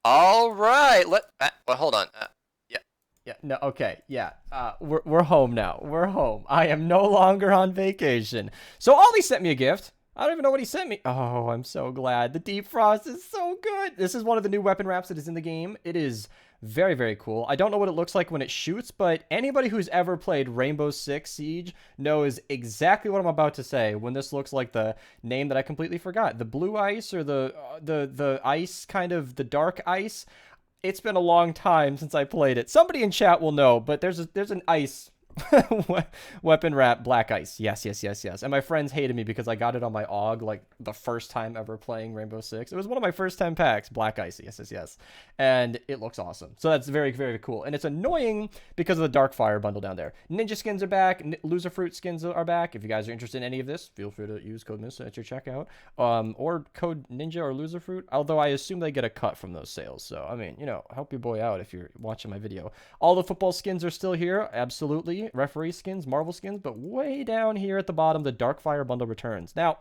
All right. Well, hold on. Yeah. Yeah, no, okay, yeah. We're home now. We're home. I am no longer on vacation. So Ollie sent me a gift. I don't even know what he sent me. Oh, I'm so glad. The Deep Frost is so good. This is one of the new weapon wraps that is in the game. It is very, very cool. I don't know what it looks like when it shoots, but anybody who's ever played Rainbow Six Siege knows exactly what I'm about to say when this looks like the name that I completely forgot. The blue ice or the ice, kind of the dark ice. It's been a long time since I played it. Somebody in chat will know, but there's an ice weapon wrap black ice. Yes, yes, yes, yes. And my friends hated me because I got it on my AUG like the first time ever playing Rainbow Six. It was one of my first 10 packs, black ice. Yes, yes, yes. And it looks awesome. So that's very, very cool. And it's annoying because of the Darkfire bundle down there. Ninja skins are back. Loser Fruit skins are back. If you guys are interested in any of this, feel free to use code Mista at your checkout. Or code Ninja or Loser Fruit. Although I assume they get a cut from those sales. So, I mean, help your boy out if you're watching my video. All the football skins are still here. Absolutely. Referee skins, Marvel skins. But way down here at the bottom, the Darkfire bundle returns. Now,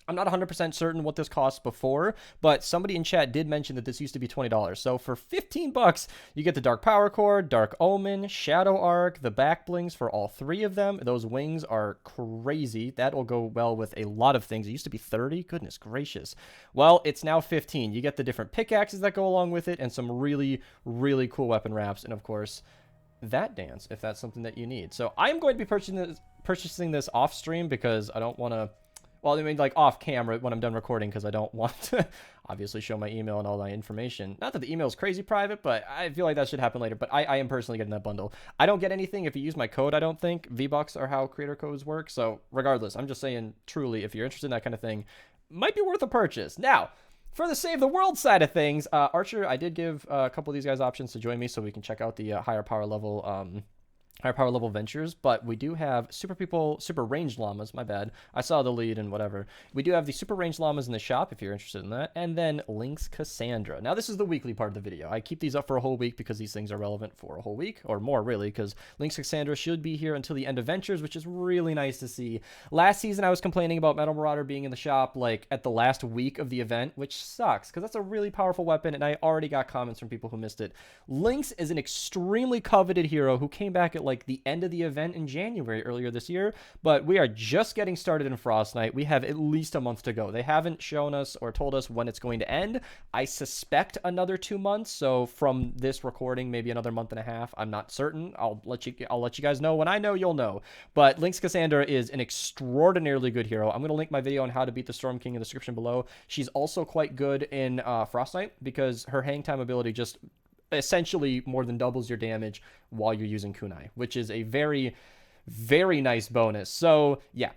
I'm not 100% certain what this cost before, but somebody in chat did mention that this used to be $20. So for 15 bucks, you get the Dark Power Core, Dark Omen, Shadow Arc, the back blings for all three of them. Those wings are crazy. That will go well with a lot of things. It used to be 30. Goodness gracious. Well, it's now 15. You get the different pickaxes that go along with it and some really, really cool weapon wraps. And of course, that dance, if that's something that you need. So I'm going to be purchasing this off stream because I don't want to, well, I mean, like off camera when I'm done recording, because I don't want to obviously show my email and all my information. Not that the email is crazy private, but I feel like that should happen later. But I am personally getting that bundle. I don't get anything if you use my code, I don't think. V-Bucks are how creator codes work. So regardless, I'm just saying, truly, if you're interested in that kind of thing, might be worth a purchase. Now, for the Save the World side of things, Archer, I did give a couple of these guys options to join me so we can check out the higher power level ventures, but we do have super ranged llamas. My bad. I saw the lead and whatever. We do have the super ranged llamas in the shop if you're interested in that, and then LYNX Cassandra. Now, this is the weekly part of the video. I keep these up for a whole week because these things are relevant for a whole week or more, really, because LYNX Cassandra should be here until the end of ventures, which is really nice to see. Last season, I was complaining about Metal Marauder being in the shop like at the last week of the event, which sucks because that's a really powerful weapon, and I already got comments from people who missed it. LYNX is an extremely coveted hero who came back at like the end of the event in January earlier this year, but we are just getting started in Frost Night. We have at least a month to go. They haven't shown us or told us when it's going to end. I suspect another 2 months, so from this recording, maybe another month and a half. I'm not certain. I'll let you guys know. When I know, you'll know. But LYNX Cassandra is an extraordinarily good hero. I'm going to link my video on how to beat the Storm King in the description below. She's also quite good in Frost Night because her hang time ability just essentially more than doubles your damage while you're using kunai, which is a very, very nice bonus. So yeah,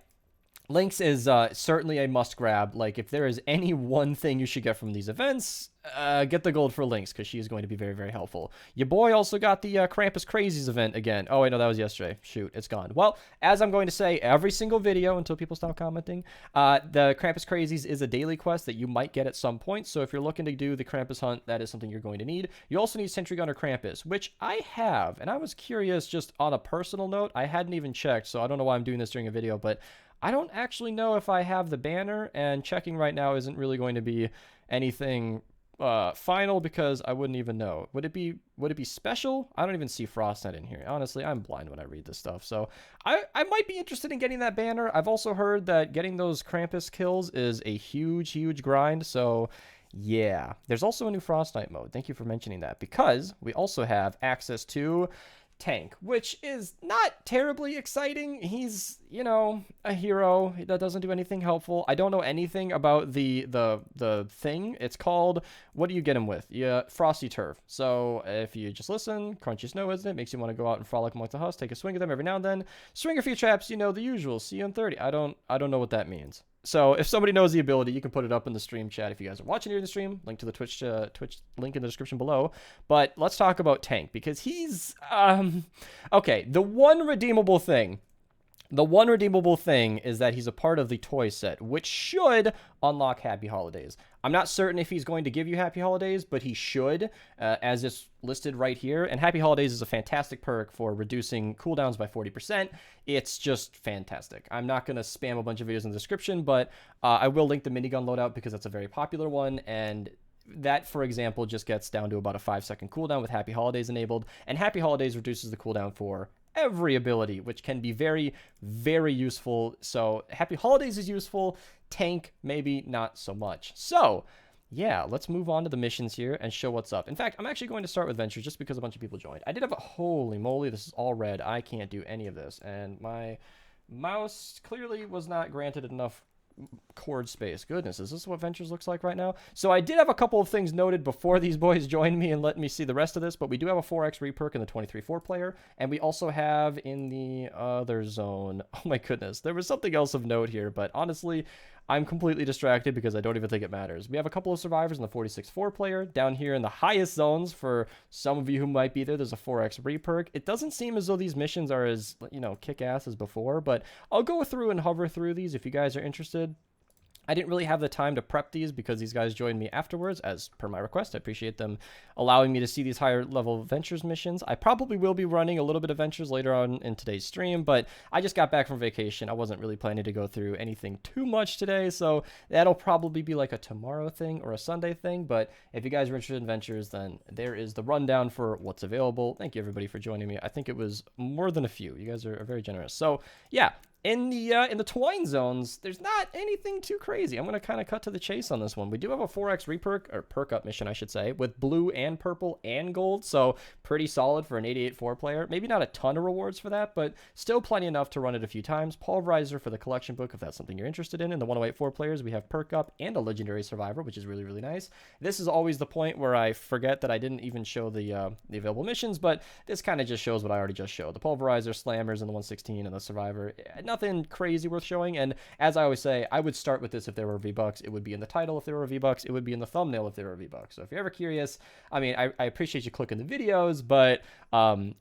LYNX is certainly a must grab. Like, if there is any one thing you should get from these events, get the gold for LYNX, because she is going to be very, very helpful. Your boy also got the Krampus Crazies event again. Oh, wait, no, that was yesterday. Shoot, it's gone. Well, as I'm going to say every single video until people stop commenting, the Krampus Crazies is a daily quest that you might get at some point. So if you're looking to do the Krampus hunt, that is something you're going to need. You also need Sentry Gunner Krampus, which I have. And I was curious, just on a personal note, I hadn't even checked, so I don't know why I'm doing this during a video, but I don't actually know if I have the banner, and checking right now isn't really going to be anything final because I wouldn't even know. Would it be special? I don't even see Frostnet in here. Honestly, I'm blind when I read this stuff. So I might be interested in getting that banner. I've also heard that getting those Krampus kills is a huge, huge grind. So yeah, there's also a new Frost Knight mode. Thank you for mentioning that, because we also have access to Tank, which is not terribly exciting. He's, a hero that doesn't do anything helpful. I don't know anything about the thing. It's called, what do you get him with? Yeah, Frosty Turf. So if you just listen, crunchy snow, isn't it? Makes you want to go out and frolic amongst the husk, take a swing at them every now and then. Swing a few traps, the usual. See you in 30. I don't know what that means. So if somebody knows the ability, you can put it up in the stream chat if you guys are watching here the stream. Link to the Twitch link in the description below. But let's talk about Tank, because he's okay. The one redeemable thing is that he's a part of the toy set, which should unlock Happy Holidays. I'm not certain if he's going to give you Happy Holidays, but he should, as it's listed right here. And Happy Holidays is a fantastic perk for reducing cooldowns by 40%. It's just fantastic. I'm not going to spam a bunch of videos in the description, but I will link the minigun loadout because that's a very popular one, and that, for example, just gets down to about a 5-second cooldown with Happy Holidays enabled, and Happy Holidays reduces the cooldown for every ability, which can be very, very useful. So Happy Holidays is useful. Tank, maybe not so much. So yeah, let's move on to the missions here and show what's up. In fact, I'm actually going to start with Ventures just because a bunch of people joined. I did have a... Holy moly, this is all red. I can't do any of this. And my mouse clearly was not granted enough chord space. Goodness, is this what Ventures looks like right now? So I did have a couple of things noted before these boys joined me and let me see the rest of this, but we do have a 4x reperk in the 23-4 player, and we also have in the other zone... Oh my goodness, there was something else of note here, but honestly, I'm completely distracted because I don't even think it matters. We have a couple of survivors in the 46-4 player. Down here in the highest zones, for some of you who might be there, there's a 4x reperk. It doesn't seem as though these missions are as, kick-ass as before, but I'll go through and hover through these if you guys are interested. I didn't really have the time to prep these because these guys joined me afterwards, as per my request. I appreciate them allowing me to see these higher level Ventures missions. I probably will be running a little bit of Ventures later on in today's stream, but I just got back from vacation. I wasn't really planning to go through anything too much today, so that'll probably be like a tomorrow thing or a Sunday thing. But if you guys are interested in Ventures, then there is the rundown for what's available. Thank you everybody for joining me. I think it was more than a few. You guys are very generous. So yeah. In the Twine zones, there's not anything too crazy. I'm going to kind of cut to the chase on this one. We do have a 4x reperk, or perk up mission, I should say, with blue and purple and gold, so pretty solid for an 88-4 player. Maybe not a ton of rewards for that, but still plenty enough to run it a few times. Pulverizer for the collection book, if that's something you're interested in. In the 108-4 players, we have perk up and a legendary survivor, which is really, really nice. This is always the point where I forget that I didn't even show the available missions, but this kind of just shows what I already just showed. The Pulverizer, Slammers, and the 116, and the survivor. Nothing crazy worth showing, and as I always say, I would start with this if there were V-Bucks. It would be in the title if there were V-Bucks. It would be in the thumbnail if there were V-Bucks. So if you're ever curious, I mean, I appreciate you clicking the videos, but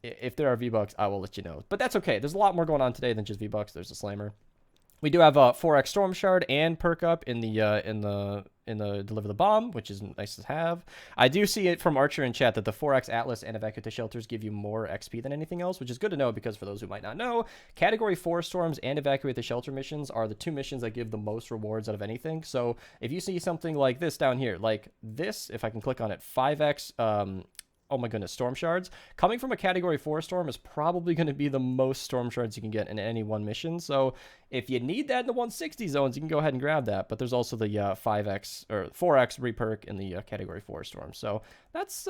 if there are V-Bucks, I will let you know. But that's okay. There's a lot more going on today than just V-Bucks. There's a Slammer. We do have a 4x Storm Shard and perk up in the Deliver the Bomb, which is nice to have. I do see it from Archer in chat that the 4x Atlas and Evacuate the Shelters give you more XP than anything else, which is good to know because for those who might not know, Category 4 Storms and Evacuate the Shelter missions are the two missions that give the most rewards out of anything. So if you see something like this down here, like this, if I can click on it, 5x oh my goodness, Storm Shards. Coming from a Category 4 Storm is probably going to be the most Storm Shards you can get in any one mission. So if you need that in the 160 zones, you can go ahead and grab that. But there's also the 5x or 4x reperk in the Category 4 Storm. So that's,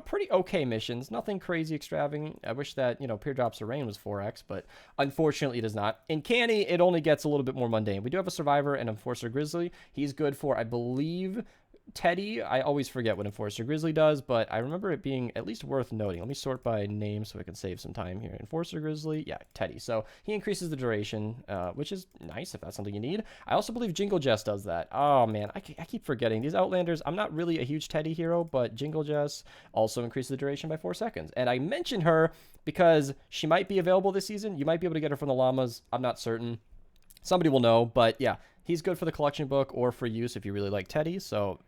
pretty okay missions. Nothing crazy extravagant. I wish that, Pure Drops of Rain was 4x, but unfortunately it is not. In Canny, it only gets a little bit more mundane. We do have a Survivor and Enforcer Grizzly. He's good for, I believe, Teddy. I always forget what Enforcer Grizzly does, but I remember it being at least worth noting. Let me sort by name so I can save some time here. Enforcer Grizzly, yeah, Teddy. So he increases the duration, which is nice if that's something you need. I also believe Jingle Jess does that. Oh man, I keep forgetting. These Outlanders, I'm not really a huge Teddy hero, but Jingle Jess also increases the duration by 4 seconds. And I mention her because she might be available this season. You might be able to get her from the Llamas. I'm not certain. Somebody will know, but yeah, he's good for the collection book or for use if you really like Teddy. So,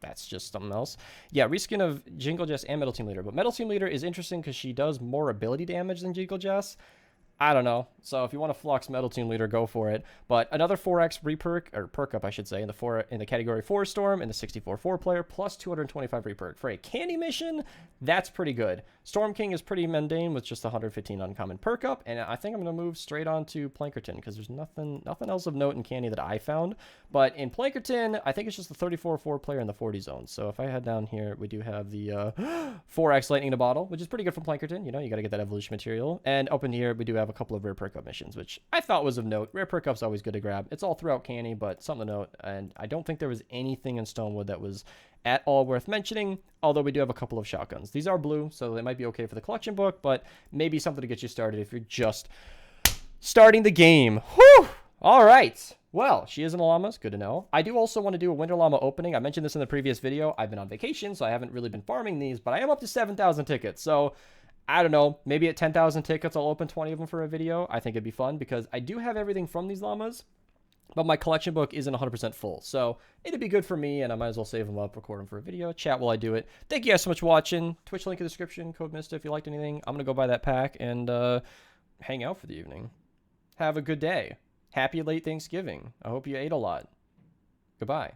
that's just something else. Yeah, reskin of Jingle Jess and Metal Team Leader. But Metal Team Leader is interesting because she does more ability damage than Jingle Jess. I don't know. So if you want to flux Metal Team Leader, go for it. But another 4x reperk, or perk up, I should say, in the Category 4 Storm in the 64-4 player, plus 225 reperk. For a candy mission, that's pretty good. Storm King is pretty mundane with just 115 uncommon perk up, and I think I'm going to move straight on to Plankerton because there's nothing else of note in candy that I found. But in Plankerton, I think it's just the 34-4 player in the 40 zone. So if I head down here, we do have the 4x Lightning in a Bottle, which is pretty good for Plankerton. You got to get that evolution material. And up in here, we do have a couple of rare perk up missions, which I thought was of note. Rare perk up's always good to grab. It's all throughout Canny, but something to note. And I don't think there was anything in Stonewood that was at all worth mentioning, although we do have a couple of shotguns. These are blue, so they might be okay for the collection book, but maybe something to get you started if you're just starting the game. Whew! All right. Well, she is in the Llamas. Good to know. I do also want to do a Winter Llama opening. I mentioned this in the previous video. I've been on vacation, so I haven't really been farming these, but I am up to 7,000 tickets. So I don't know, maybe at 10,000 tickets, I'll open 20 of them for a video. I think it'd be fun because I do have everything from these llamas, but my collection book isn't 100% full. So it'd be good for me, and I might as well save them up, record them for a video, chat while I do it. Thank you guys so much for watching. Twitch link in the description, code Mista if you liked anything. I'm going to go buy that pack and hang out for the evening. Have a good day. Happy late Thanksgiving. I hope you ate a lot. Goodbye.